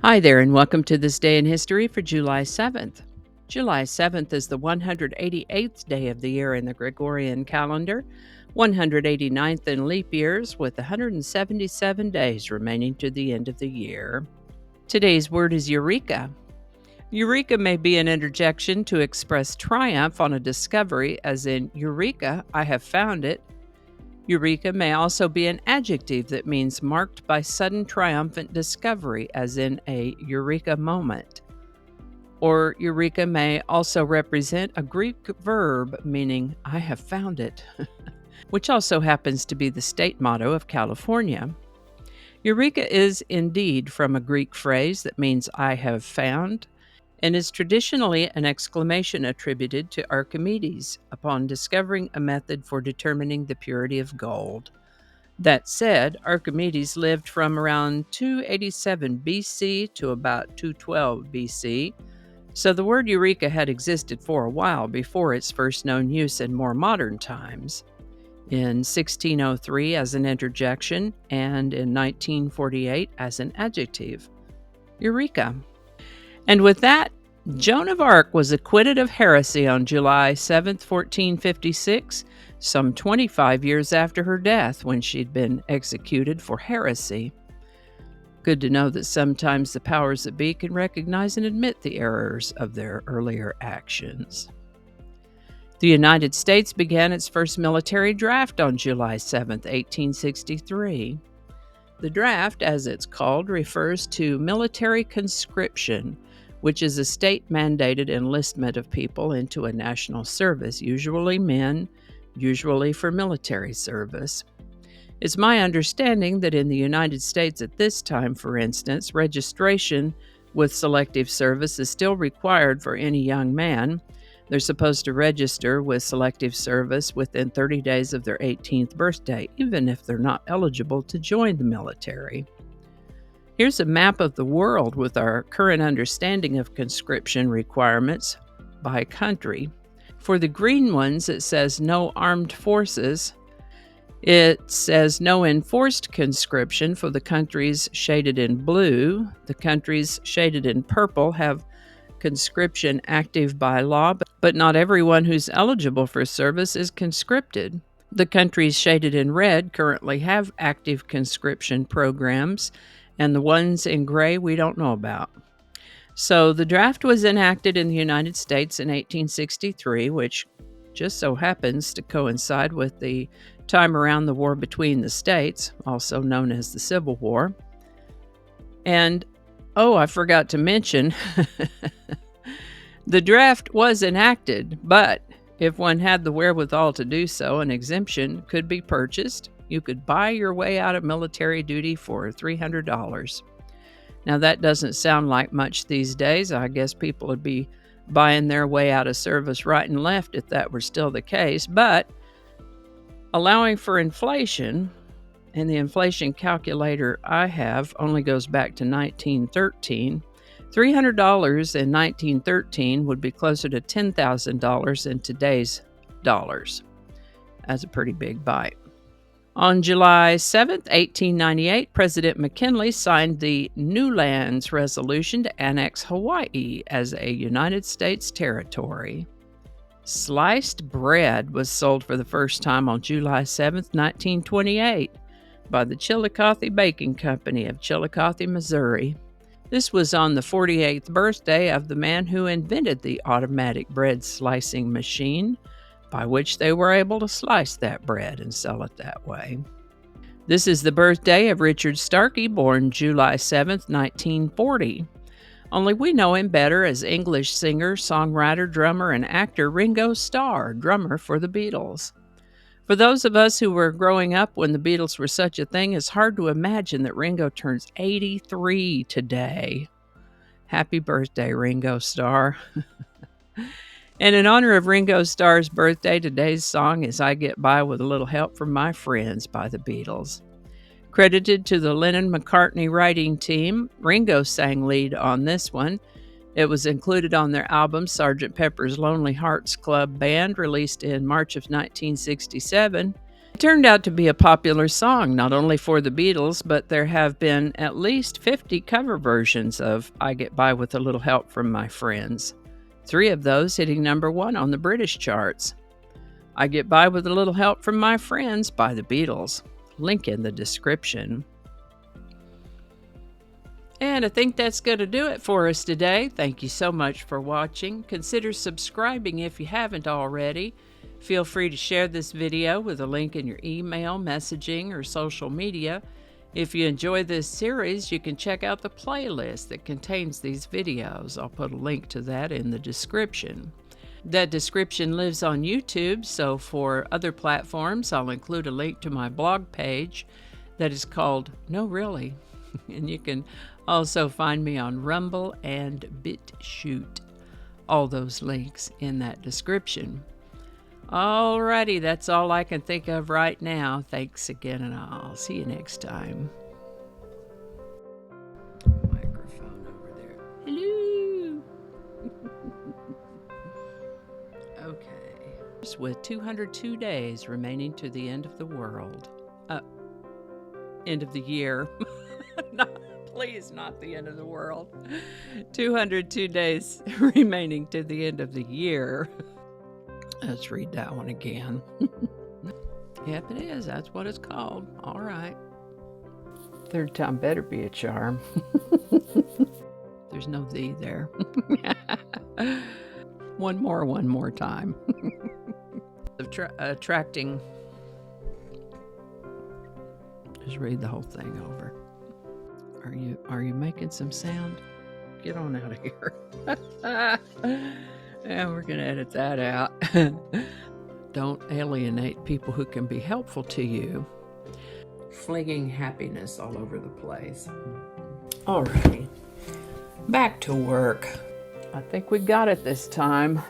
Hi there, and welcome to this day in history for July 7th. July 7th is the 188th day of the year in the Gregorian calendar, 189th in leap years, with 177 days remaining to the end of the year. Today's word is eureka. Eureka may be an interjection to express triumph on a discovery, as in, Eureka, I have found it. Eureka may also be an adjective that means marked by sudden triumphant discovery, as in a eureka moment. Or eureka may also represent a Greek verb meaning I have found it, which also happens to be the state motto of California. Eureka is indeed from a Greek phrase that means I have found, and is traditionally an exclamation attributed to Archimedes upon discovering a method for determining the purity of gold. That said, Archimedes lived from around 287 BC to about 212 BC, so the word eureka had existed for a while before its first known use in more modern times. In 1603 as an interjection, and in 1948 as an adjective. Eureka. And with that, Joan of Arc was acquitted of heresy on July 7, 1456, some 25 years after her death when she'd been executed for heresy. Good to know that sometimes the powers that be can recognize and admit the errors of their earlier actions. The United States began its first military draft on July 7, 1863. The draft, as it's called, refers to military conscription, which is a state-mandated enlistment of people into a national service, usually men, usually for military service. It's my understanding that in the United States at this time, for instance, registration with selective service is still required for any young man. They're supposed to register with selective service within 30 days of their 18th birthday, even if they're not eligible to join the military. Here's a map of the world with our current understanding of conscription requirements by country. For the green ones, it says no armed forces. It says no enforced conscription for the countries shaded in blue. The countries shaded in purple have conscription active by law, but not everyone who's eligible for service is conscripted. The countries shaded in red currently have active conscription programs, and the ones in gray we don't know about. So the draft was enacted in the United States in 1863, which just so happens to coincide with the time around the war between the states, also known as the Civil War. And, I forgot to mention, the draft was enacted, but if one had the wherewithal to do so, an exemption could be purchased. You could buy your way out of military duty for $300. Now, that doesn't sound like much these days. I guess people would be buying their way out of service right and left if that were still the case. But allowing for inflation, and the inflation calculator I have only goes back to 1913, $300 in 1913 would be closer to $10,000 in today's dollars. That's a pretty big bite. On July 7, 1898, President McKinley signed the New Lands Resolution to annex Hawaii as a United States territory. Sliced bread was sold for the first time on July 7, 1928, by the Chillicothe Baking Company of Chillicothe, Missouri. This was on the 48th birthday of the man who invented the automatic bread slicing machine, by which they were able to slice that bread and sell it that way. This is the birthday of Richard Starkey, born July 7, 1940. Only we know him better as English singer, songwriter, drummer, and actor Ringo Starr, drummer for the Beatles. For those of us who were growing up when the Beatles were such a thing, it's hard to imagine that Ringo turns 83 today. Happy birthday, Ringo Starr. And in honor of Ringo Starr's birthday, today's song is I Get By With a Little Help from My Friends by the Beatles. Credited to the Lennon-McCartney writing team, Ringo sang lead on this one. It was included on their album Sgt. Pepper's Lonely Hearts Club Band, released in March of 1967. It turned out to be a popular song, not only for the Beatles, but there have been at least 50 cover versions of I Get By With a Little Help from My Friends, 3 of those hitting #1 on the British charts. I Get By With a Little Help from My Friends by the Beatles. Link in the description. And I think that's going to do it for us today. Thank you so much for watching. Consider subscribing if you haven't already. Feel free to share this video with a link in your email, messaging, or social media. If you enjoy this series, you can check out the playlist that contains these videos. I'll put a link to that in the description. That description lives on YouTube, so for other platforms, I'll include a link to my blog page that is called No Really. And you can also find me on Rumble and BitChute. All those links in that description. Alrighty, that's all I can think of right now. Thanks again, and I'll see you next time. Microphone over there. Hello. Okay. With 202 days remaining to the end of the world. End of the year. Please, not the end of the world. 202 days remaining to the end of the year. Let's read that one again. Yep, it is. That's what it's called. All right. Third time better be a charm. There's no "the" there. One more time. Attracting. Just read the whole thing over. Are you making some sound? Get on out of here. And we're going to edit that out. Don't alienate people who can be helpful to you. Flinging happiness all over the place. Alrighty. Back to work. I think we got it this time.